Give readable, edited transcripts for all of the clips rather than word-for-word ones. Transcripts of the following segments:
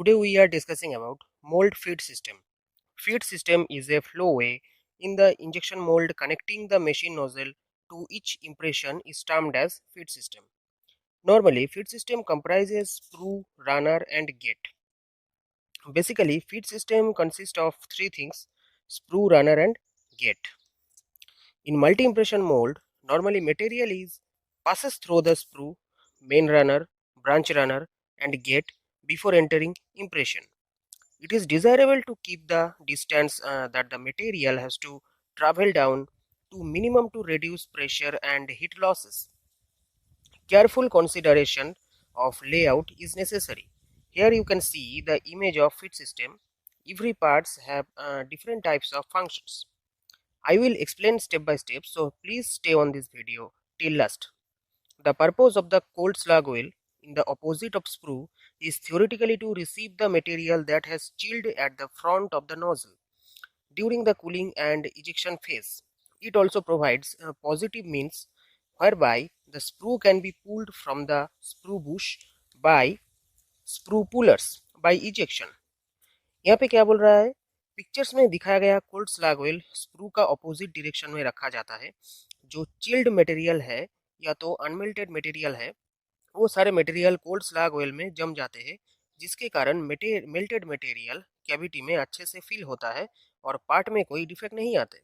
Today we are discussing about mold feed system. Feed system is a flowway in the injection mold connecting the machine nozzle to each impression is termed as feed system. Normally, feed system comprises sprue, runner and gate. Basically, feed system consists of three things: sprue, runner and gate. In multi-impression mold, normally material is passes through the sprue, main runner, branch runner and gate before entering impression. It is desirable to keep the distance that the material has to travel down to minimum to reduce pressure and heat losses. Careful consideration of layout is necessary. Here you can see the image of feed system. Every parts have different types of functions. I will explain step by step, so please stay on this video till last. The purpose of the cold slug oil in the opposite of sprue is theoretically to receive the material that has chilled at the front of the nozzle during the cooling and ejection phase. It also provides a positive means whereby the sprue can be pulled from the sprue bush by sprue pullers by ejection. यहाँ पे क्या बोल रहा है, pictures में दिखाया गया cold slag oil sprue का ऑपोजिट डायरेक्शन में रखा जाता है. जो चिल्ड मटेरियल है या तो अनमेल्टेड मटेरियल है, वो सारे मटेरियल कोल्ड स्लैग ऑयल में जम जाते हैं, जिसके कारण मेल्टेड मटेरियल कैविटी में अच्छे से फिल होता है और पार्ट में कोई डिफेक्ट नहीं आते.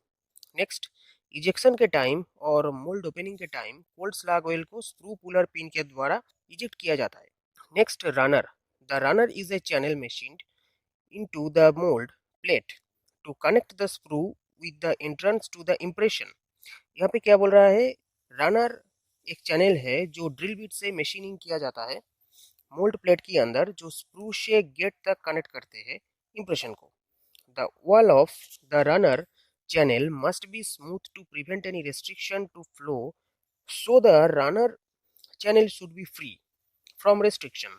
नेक्स्ट, इजेक्शन के टाइम और मोल्ड ओपनिंग के टाइम कोल्ड स्लैग ऑयल को स्प्रू पुलर पिन के द्वारा इजेक्ट किया जाता है. Next, runner. The runner is a channel machine into the mold plate to connect the sprue with the entrance to the impression. यहाँ पे क्या बोल रहा है, रनर एक चैनल है जो ड्रिल बिट से मशीनिंग किया जाता है मोल्ड प्लेट के अंदर, जो स्प्रू से गेट तक कनेक्ट करते हैं impression को. The wall of the runner channel must be smooth to prevent any restriction to flow, so the runner channel should be free from restriction.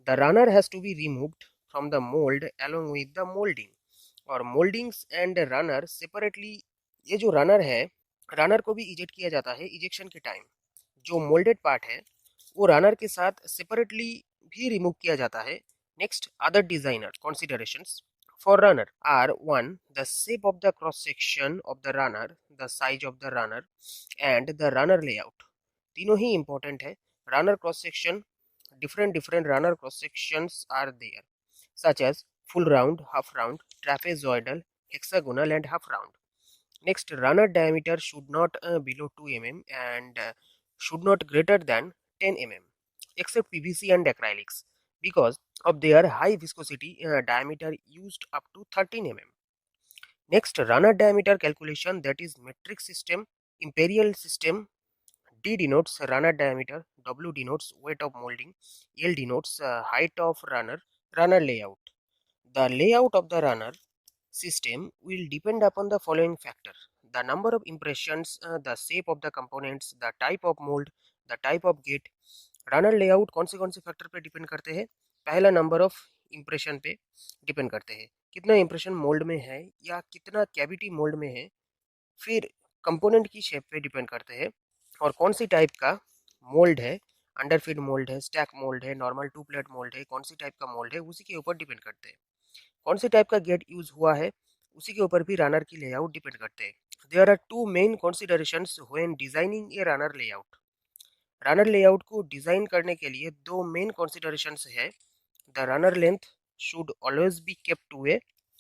The runner has to be removed from the mold along with the molding, और moldings and runner separately. ये जो runner है, runner को भी eject किया जाता है ejection के टाइम. जो मोल्डेड पार्ट है वो रनर के साथ सेपरेटली भी रिमूव किया जाता है. Next, other designer considerations for runner are: 1. The shape of the cross section of the runner, the size of the runner and the runner layout. तीनों ही important है. runner cross section, different runner cross sections are there, such as full round, half round, trapezoidal, hexagonal and half round. Next, runner diameter should not below 2 mm and should not greater than 10 mm, except PVC and acrylics, because of their high viscosity. Diameter used up to 13 mm. Next, runner diameter calculation, that is metric system, imperial system. D denotes runner diameter, W denotes weight of molding, L denotes height of runner layout. The layout of the runner system will depend upon the following factor: the number of impressions, the shape of the components, the type of mold, the type of gate. Runner layout कौन से factor पे depend करते हैं? पहला, number of impression पे depend करते हैं, कितना इम्प्रेशन मोल्ड में है या कितना कैविटी मोल्ड में है. फिर कंपोनेंट की शेप पे डिपेंड करते हैं और कौन सी टाइप का मोल्ड है, अंडरफीड मोल्ड है, स्टैक मोल्ड है, नॉर्मल टू प्लेट मोल्ड है, कौन सी टाइप का मोल्ड है, उसी के ऊपर डिपेंड करते हैं. कौन सी टाइप का गेट यूज हुआ है, उसी के ऊपर भी रनर की लेआउट डिपेंड करते हैं. There are two main considerations when designing a runner layout. Runner layout को डिजाइन करने के लिए दो मेन कंसीडरेशंस है. The runner length should always be kept to a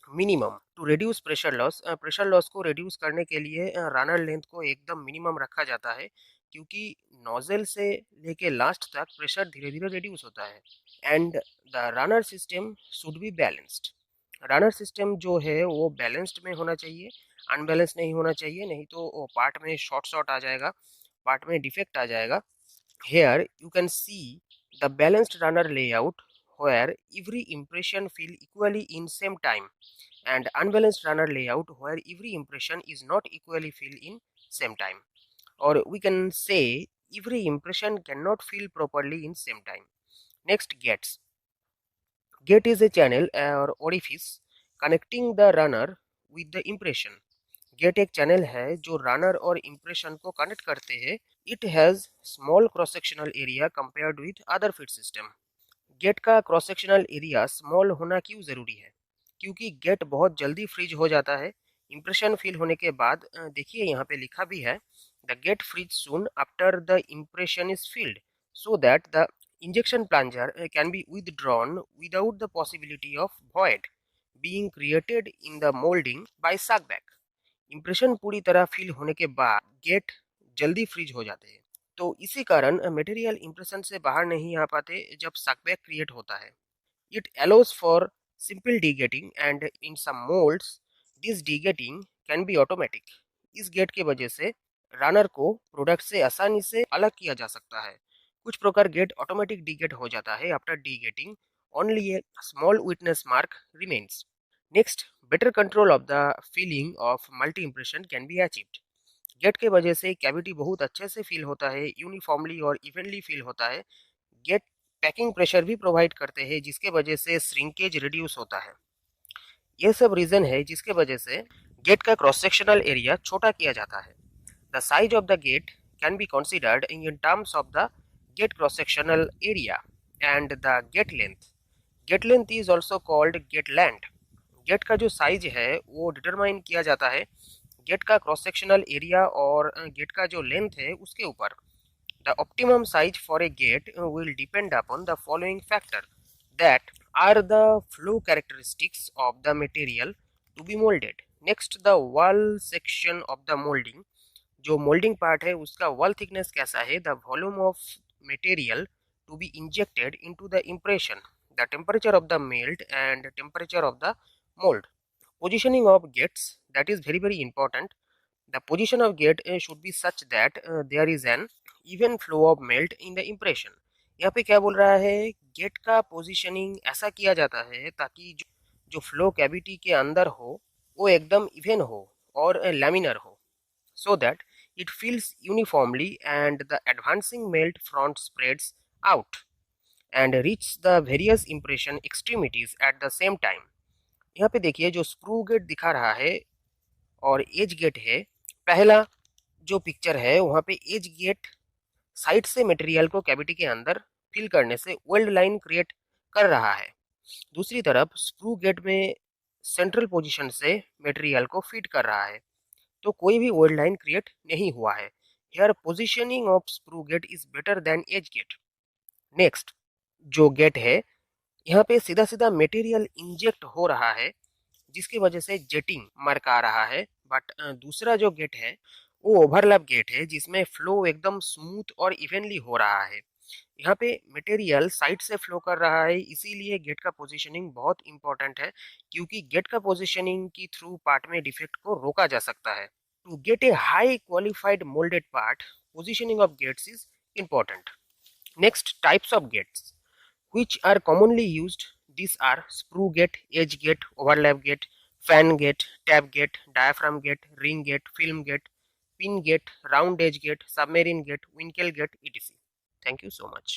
minimum to reduce pressure loss. Pressure loss को reduce करने के लिए रनर लेंथ को एकदम मिनिमम रखा जाता है, क्योंकि नोजल से लेके लास्ट तक प्रेशर धीरे धीरे रिड्यूस होता है. And the runner system should be balanced. Runner system जो है वो बैलेंस्ड में होना चाहिए, अनबैलेंस नहीं होना चाहिए, नहीं तो पार्ट में शॉर्ट आ जाएगा, पार्ट में डिफेक्ट आ जाएगा. Here you can see the balanced runner layout where every impression fill equally in same time, and unbalanced runner layout where every impression is not equally fill in same time, or we can say every impression cannot fill properly in same time. Next, gates. Gate is a channel or orifice connecting the runner with the impression. Gate एक channel है जो runner और impression को connect करते हैं. It has small cross sectional area compared with other feed system. Gate का cross sectional area small होना क्यों ज़रूरी है? क्योंकि गेट बहुत जल्दी फ्रीज हो जाता है इंप्रेशन फिल होने के बाद। देखिए यहाँ पे लिखा भी है, the gate freeze soon after the impression is filled so that the injection plunger can be withdrawn without the possibility of void being created in the molding by suckback। Impression पूरी तरह फिल होने के बाद gate जल्दी freeze हो जाते हैं, तो इसी कारण मटेरियल इंप्रेशन से बाहर नहीं आ पाते जब सकबैक क्रिएट होता है। It allows for simple degating and in some moulds this degating can be automatic. इस गेट की वजह से रनर को प्रोडक्ट से आसानी से अलग किया जा सकता है। कुछ प्रकार गेट ऑटोमेटिक डीगेट हो जाता है after degating, only a small witness mark remains. Next, better control of the filling of multi impression can be achieved. Gate के वजह से कैविटी बहुत अच्छे से फील होता है, यूनिफॉर्मली और इवनली फील होता है। गेट पैकिंग प्रेशर भी प्रोवाइड करते हैं जिसके वजह से श्रिंकेज रिड्यूस होता है। ये सब रीजन है जिसके वजह से गेट का क्रॉस सेक्शनल एरिया छोटा किया जाता है। The size of the gate can be considered in terms of the gate cross sectional area and the gate length. Gate length is also called gate length. Gate का जो size है वो determine किया जाता है गेट का cross sectional area और gate का जो लेंथ है उसके ऊपर। The optimum size for a gate will depend upon the following factor that are the flow characteristics of the material to be moulded. Next, the wall section of the moulding. जो moulding part है उसका wall thickness कैसा है, the volume of material to be injected into the impression, the temperature of the melt and temperature of the mold। Positioning of gates, that is very important। The position of gate should be such that there is an even flow of melt in the impression। यहाँ पे क्या बोल रहा है, gate का positioning ऐसा किया जाता है ताकि जो फ्लो कैविटी के अंदर हो वो एकदम इवन हो और लैमिनर हो, so that it fills uniformly and the advancing melt front spreads out and reach the various impression extremities at the same time। यहाँ पे देखिए जो स्प्रू गेट दिखा रहा है और एज गेट है। पहला जो पिक्चर है वहाँ पे एज गेट साइड से मटेरियल को कैविटी के अंदर फिल करने से वेल्ड लाइन क्रिएट कर रहा है। दूसरी तरफ स्प्रू गेट में सेंट्रल पोजीशन से मटेरियल को फिट कर रहा है, तो कोई भी वेल्ड लाइन क्रिएट नहीं हुआ है। Here positioning of sprue gate is better than edge gate. Next, जो गेट है यहाँ पे सीधा सीधा मटेरियल इंजेक्ट हो रहा है जिसकी वजह से जेटिंग मार्क आ रहा है। बट दूसरा जो गेट है वो ओवरलैप गेट है जिसमें फ्लो एकदम स्मूथ और इवनली हो रहा है। यहाँ पे मटेरियल साइड से फ्लो कर रहा है, इसीलिए गेट का पोजीशनिंग बहुत इंपॉर्टेंट है क्योंकि गेट का पोजीशनिंग की थ्रू पार्ट में डिफेक्ट को रोका जा सकता है। To get a high qualified moulded part, positioning of gates is important. Next, types of gates which are commonly used. These are sprue gate, edge gate, overlap gate, fan gate, tab gate, diaphragm gate, ring gate, film gate, pin gate, round edge gate, submarine gate, winkle gate, etc. Thank you so much.